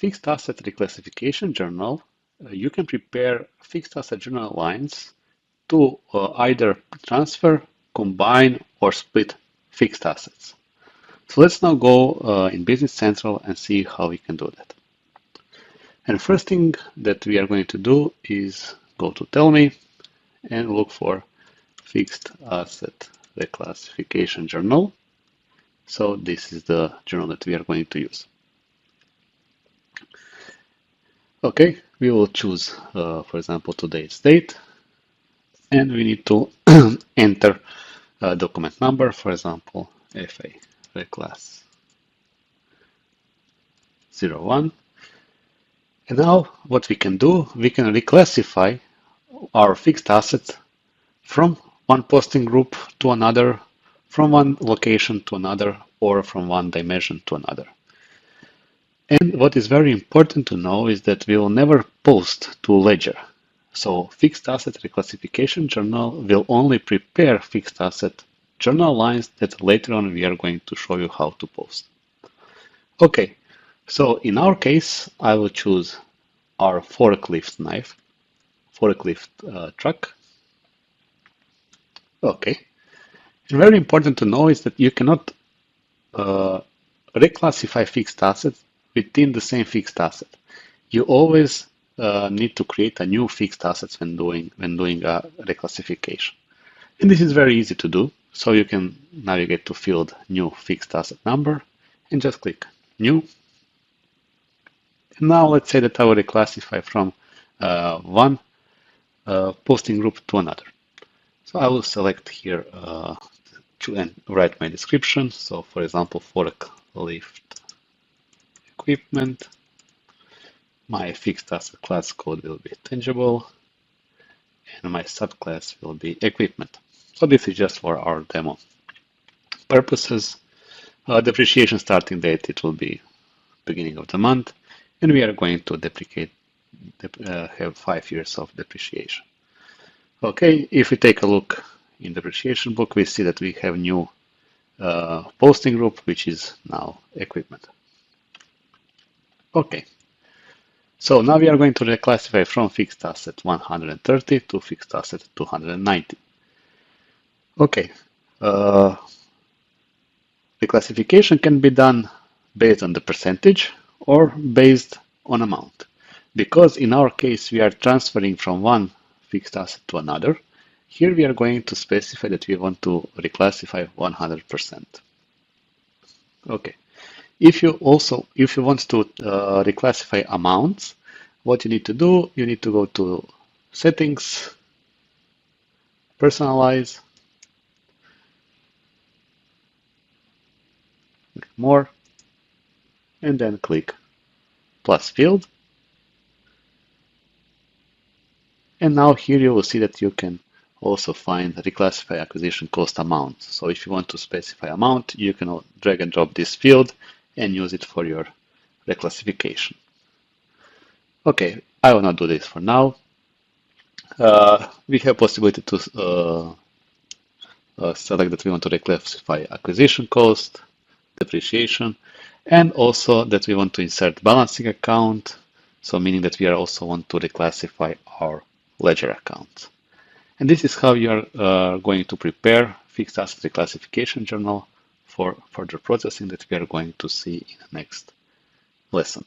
fixed asset reclassification journal, you can prepare fixed asset journal lines to either transfer, combine, or split fixed assets. So let's now go in Business Central and see how we can do that. And first thing that we are going to do is go to Tell Me and look for fixed asset reclassification journal. So this is the journal that we are going to use. Okay, we will choose, for example, today's date, and we need to enter a document number, for example, FA reclass 01. And now what we can do, we can reclassify our fixed assets from one posting group to another, from one location to another, or from one dimension to another. And what is very important to know is that we will never post to ledger. So fixed asset reclassification journal will only prepare fixed asset journal lines that later on we are going to show you how to post. Okay, so in our case, I will choose our forklift truck. Okay, and very important to know is that you cannot reclassify fixed assets within the same fixed asset. You always need to create a new fixed assets when doing a reclassification. And this is very easy to do. So you can navigate to field new fixed asset number and just click new. And now let's say that I will reclassify from one posting group to another. So I will select here and write my description. So for example, forklift equipment. My fixed asset class code will be tangible, and my subclass will be equipment. So this is just for our demo purposes. Depreciation starting date, it will be beginning of the month, and we are going to have 5 years of depreciation. Okay, if we take a look in depreciation book, we see that we have new posting group, which is now equipment. Okay. So now we are going to reclassify from fixed asset 130 to fixed asset 290. Okay. Reclassification can be done based on the percentage or based on amount. Because in our case, we are transferring from one fixed asset to another, here we are going to specify that we want to reclassify 100%. Okay. If you want to reclassify amounts, what you need to do, you need to go to settings, personalize, more, and then click plus field. And now here you will see that you can also find reclassify acquisition cost amount. So if you want to specify amount, you can drag and drop this field and use it for your reclassification. Okay, I will not do this for now. We have possibility to select that we want to reclassify acquisition cost, depreciation, and also that we want to insert balancing account. So meaning that we also want to reclassify our ledger account. And this is how you are going to prepare fixed asset reclassification journal for further processing that we are going to see in the next lesson.